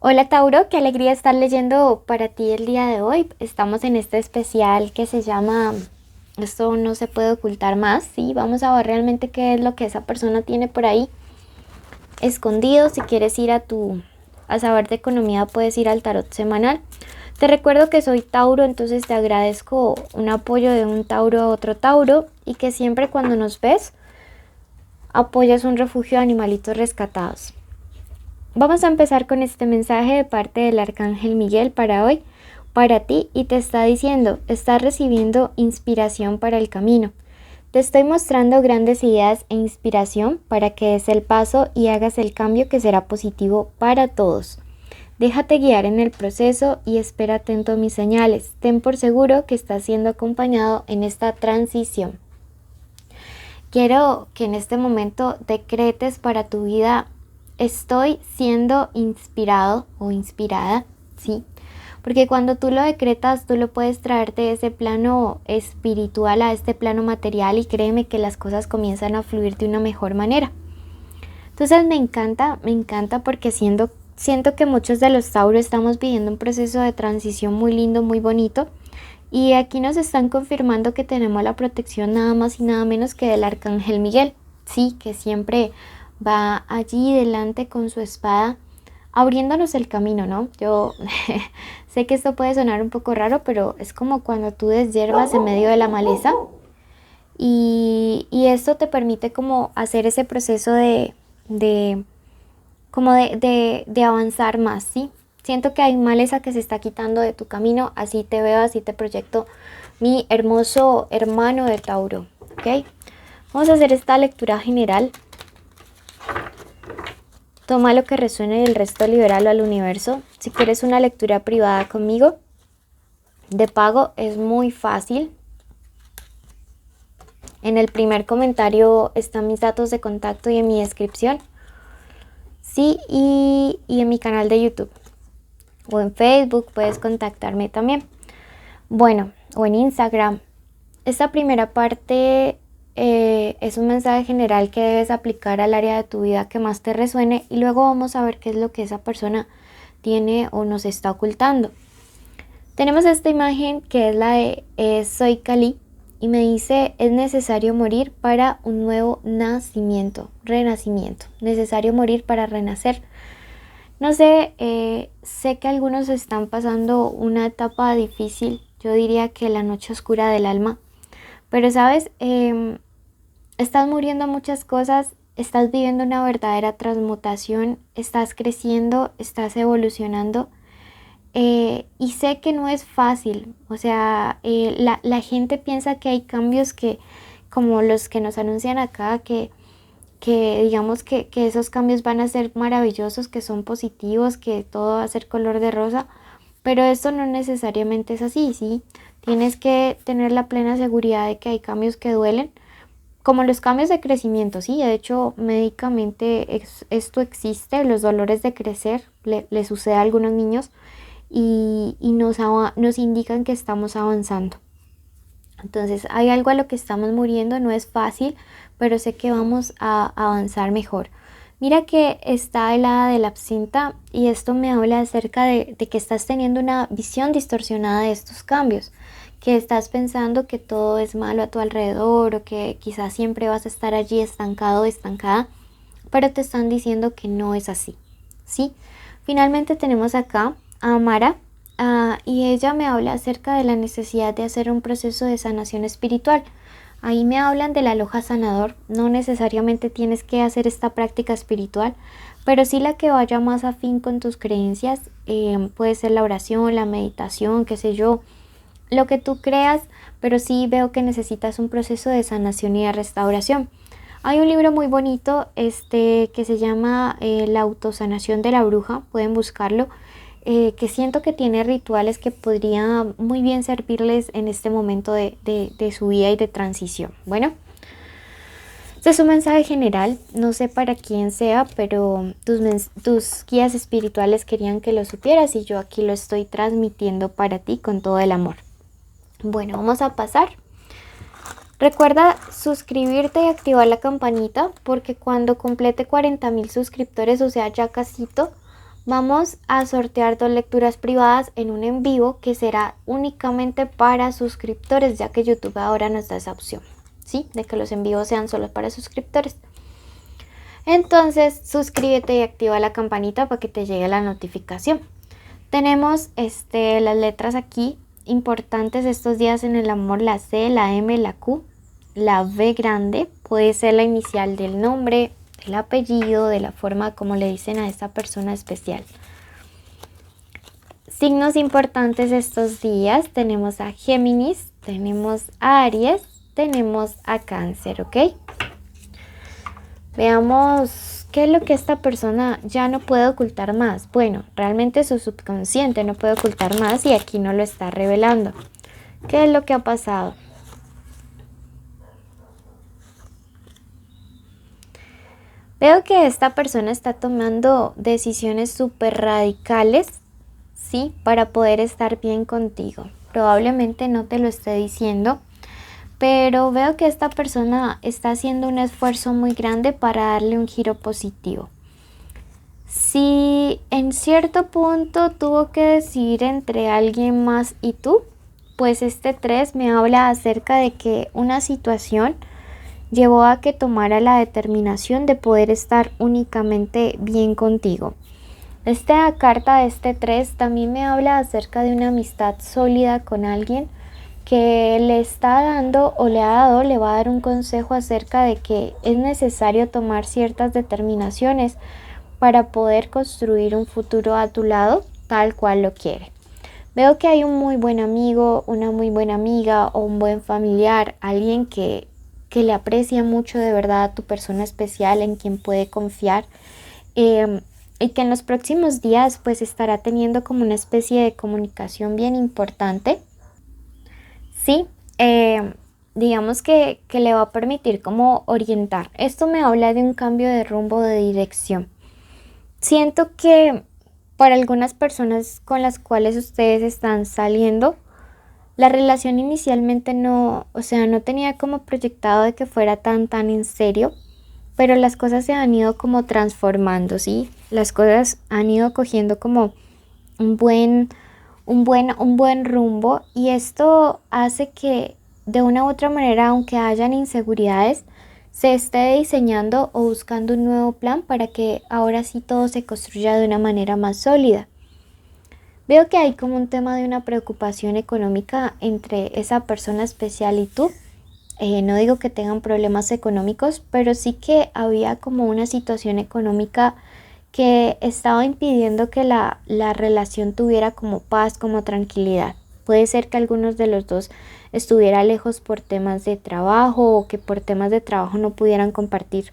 Hola Tauro, qué alegría estar leyendo para ti el día de hoy. Estamos en este especial que se llama Esto no se puede ocultar más. Sí, vamos a ver realmente qué es lo que esa persona tiene por ahí escondido. Si quieres ir a saber de economía, puedes ir al tarot semanal. Te recuerdo que soy Tauro, entonces te agradezco un apoyo de un Tauro a otro Tauro y que siempre cuando nos ves apoyas un refugio de animalitos rescatados. Vamos a empezar con este mensaje de parte del Arcángel Miguel para hoy, para ti, y te está diciendo, estás recibiendo inspiración para el camino. Te estoy mostrando grandes ideas e inspiración para que des el paso y hagas el cambio que será positivo para todos. Déjate guiar en el proceso y espera atento a mis señales. Ten por seguro que estás siendo acompañado en esta transición. Quiero que en este momento decretes para tu vida: estoy siendo inspirado o inspirada, ¿sí? Porque cuando tú lo decretas, tú lo puedes traerte de ese plano espiritual a este plano material y créeme que las cosas comienzan a fluir de una mejor manera. Entonces me encanta porque siento que muchos de los Tauro estamos viviendo un proceso de transición muy lindo, muy bonito. Y aquí nos están confirmando que tenemos la protección nada más y nada menos que del Arcángel Miguel. Sí, que siempre va allí delante con su espada abriéndonos el camino, ¿no? Yo sé que esto puede sonar un poco raro, pero es como cuando tú deshierbas en medio de la maleza y esto te permite como hacer ese proceso de, de avanzar más, ¿sí? Siento que hay maleza que se está quitando de tu camino, así te veo, así te proyecto, mi hermoso hermano de Tauro, ¿ok? Vamos a hacer esta lectura general. Toma lo que resuene y el resto libéralo al universo. Si quieres una lectura privada conmigo, de pago, es muy fácil. En el primer comentario están mis datos de contacto y en mi descripción. Sí, y en mi canal de YouTube. O en Facebook puedes contactarme también. Bueno, o en Instagram. Esta primera parte es un mensaje general que debes aplicar al área de tu vida que más te resuene y luego vamos a ver qué es lo que esa persona tiene o nos está ocultando. Tenemos esta imagen que es la de Soy Kali y me dice: es necesario morir para un nuevo nacimiento, renacimiento, necesario morir para renacer. No sé, sé que algunos están pasando una etapa difícil, yo diría que la noche oscura del alma, pero sabes, estás muriendo a muchas cosas, estás viviendo una verdadera transmutación, estás creciendo, estás evolucionando. Y sé que no es fácil, o sea, la gente piensa que hay cambios que, como los que nos anuncian acá, que digamos que esos cambios van a ser maravillosos, que son positivos, que todo va a ser color de rosa, pero esto no necesariamente es así, ¿sí? Tienes que tener la plena seguridad de que hay cambios que duelen, como los cambios de crecimiento, ¿sí? De hecho, médicamente esto existe, los dolores de crecer, le sucede a algunos niños y nos indican que estamos avanzando. Entonces hay algo a lo que estamos muriendo, no es fácil, pero sé que vamos a avanzar mejor. Mira que está el hada de la absenta y esto me habla acerca de que estás teniendo una visión distorsionada de estos cambios, que estás pensando que todo es malo a tu alrededor o que quizás siempre vas a estar allí estancado o estancada, pero te están diciendo que no es así, ¿sí? Finalmente tenemos acá a Amara. Y ella me habla acerca de la necesidad de hacer un proceso de sanación espiritual. Ahí me hablan de la loja sanador. No necesariamente tienes que hacer esta práctica espiritual, pero sí la que vaya más afín con tus creencias. Puede ser la oración, la meditación, qué sé yo, lo que tú creas, pero sí veo que necesitas un proceso de sanación y de restauración. Hay un libro muy bonito que se llama La autosanación de la bruja, pueden buscarlo. Que siento que tiene rituales que podría muy bien servirles en este momento de su vida y de transición. Bueno, este es un mensaje general, no sé para quién sea, pero tus guías espirituales querían que lo supieras y yo aquí lo estoy transmitiendo para ti con todo el amor. Bueno, vamos a pasar. Recuerda suscribirte y activar la campanita porque cuando complete 40,000 suscriptores, o sea ya casito, Vamos a sortear 2 lecturas privadas en un en vivo que será únicamente para suscriptores, ya que YouTube ahora nos da esa opción, ¿sí? De que los en vivos sean solo para suscriptores. Entonces, suscríbete y activa la campanita para que te llegue la notificación. Tenemos las letras aquí importantes estos días en el amor: la C, la M, la Q, la V grande, puede ser la inicial del nombre, del apellido, de la forma como le dicen a esta persona especial. Signos importantes estos días: tenemos a Géminis, tenemos a Aries, tenemos a Cáncer, ¿ok? Veamos qué es lo que esta persona ya no puede ocultar más. Bueno, realmente su subconsciente no puede ocultar más y aquí no lo está revelando. ¿Qué es lo que ha pasado? Veo que esta persona está tomando decisiones súper radicales, ¿sí? Para poder estar bien contigo. Probablemente no te lo esté diciendo, pero veo que esta persona está haciendo un esfuerzo muy grande para darle un giro positivo. Si en cierto punto tuvo que decidir entre alguien más y tú, pues este 3 me habla acerca de que una situación llevó a que tomara la determinación de poder estar únicamente bien contigo. Esta carta de este 3 también me habla acerca de una amistad sólida con alguien que le está dando o le ha dado, le va a dar un consejo acerca de que es necesario tomar ciertas determinaciones para poder construir un futuro a tu lado tal cual lo quiere. Veo que hay un muy buen amigo, una muy buena amiga o un buen familiar, alguien que le aprecia mucho de verdad a tu persona especial, en quien puede confiar, y que en los próximos días pues estará teniendo como una especie de comunicación bien importante. Sí, digamos que le va a permitir como orientar. Esto me habla de un cambio de rumbo, de dirección. Siento que para algunas personas con las cuales ustedes están saliendo, la relación inicialmente no tenía como proyectado de que fuera tan en serio, pero las cosas se han ido como transformando, ¿sí? Las cosas han ido cogiendo como un buen rumbo, y esto hace que de una u otra manera, aunque hayan inseguridades, se esté diseñando o buscando un nuevo plan para que ahora sí todo se construya de una manera más sólida. Veo que hay como un tema de una preocupación económica entre esa persona especial y tú. No digo que tengan problemas económicos, pero sí que había como una situación económica que estaba impidiendo que la relación tuviera como paz, como tranquilidad. Puede ser que algunos de los dos estuviera lejos por temas de trabajo, o que por temas de trabajo no pudieran compartir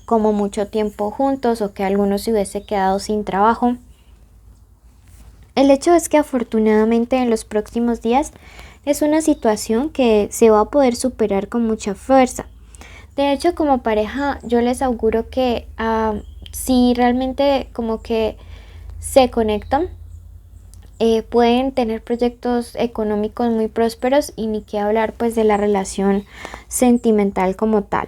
como mucho tiempo juntos, o que alguno se hubiese quedado sin trabajo. El hecho es que afortunadamente en los próximos días es una situación que se va a poder superar con mucha fuerza. De hecho, como pareja yo les auguro que si realmente como que se conectan, pueden tener proyectos económicos muy prósperos, y ni qué hablar pues de la relación sentimental como tal.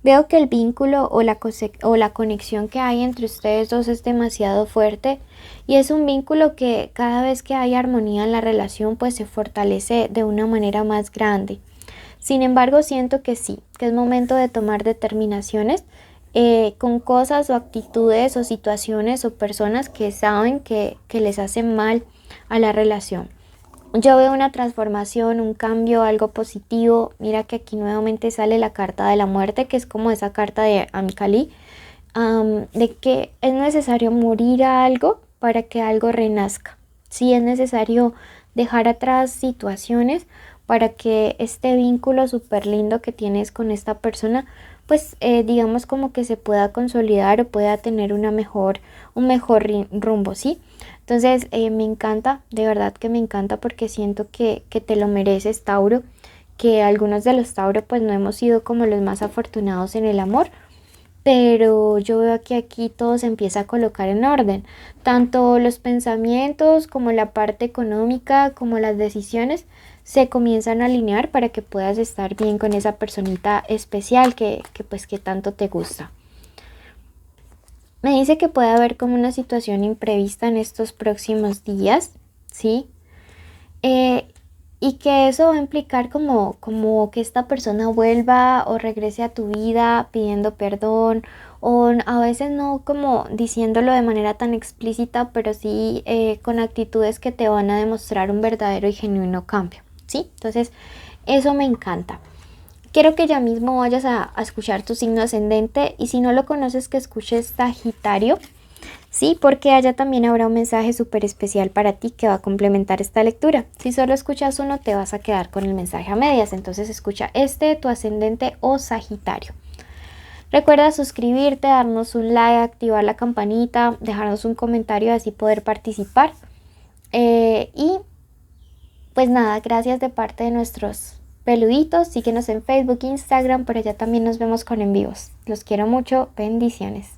Veo que el vínculo o la conexión que hay entre ustedes dos es demasiado fuerte, y es un vínculo que cada vez que hay armonía en la relación pues se fortalece de una manera más grande. Sin embargo, siento que sí, que es momento de tomar determinaciones con cosas o actitudes o situaciones o personas que saben que les hacen mal a la relación. Yo veo una transformación, un cambio, algo positivo. Mira que aquí nuevamente sale la carta de la muerte, que es como esa carta de Amicali, de que es necesario morir a algo para que algo renazca. Sí, es necesario dejar atrás situaciones para que este vínculo súper lindo que tienes con esta persona, pues digamos como que se pueda consolidar o pueda tener un mejor rumbo, ¿sí? Entonces me encanta, de verdad que me encanta, porque siento que te lo mereces, Tauro, que algunos de los Tauro pues no hemos sido como los más afortunados en el amor, pero yo veo que aquí todo se empieza a colocar en orden, tanto los pensamientos como la parte económica como las decisiones se comienzan a alinear para que puedas estar bien con esa personita especial que tanto te gusta. Me dice que puede haber como una situación imprevista en estos próximos días, ¿sí? Eh, y que eso va a implicar como que esta persona vuelva o regrese a tu vida pidiendo perdón o a veces no como diciéndolo de manera tan explícita, pero sí con actitudes que te van a demostrar un verdadero y genuino cambio, ¿sí? Entonces, eso me encanta. Quiero que ya mismo vayas a escuchar tu signo ascendente y si no lo conoces que escuches Sagitario, sí, porque allá también habrá un mensaje súper especial para ti que va a complementar esta lectura. Si solo escuchas uno te vas a quedar con el mensaje a medias, entonces escucha este, tu ascendente o Sagitario. Recuerda suscribirte, darnos un like, activar la campanita, dejarnos un comentario así poder participar. Y pues nada, gracias de parte de nuestros peluditos. Síguenos en Facebook, Instagram, pero ya también nos vemos con en vivos. Los quiero mucho, bendiciones.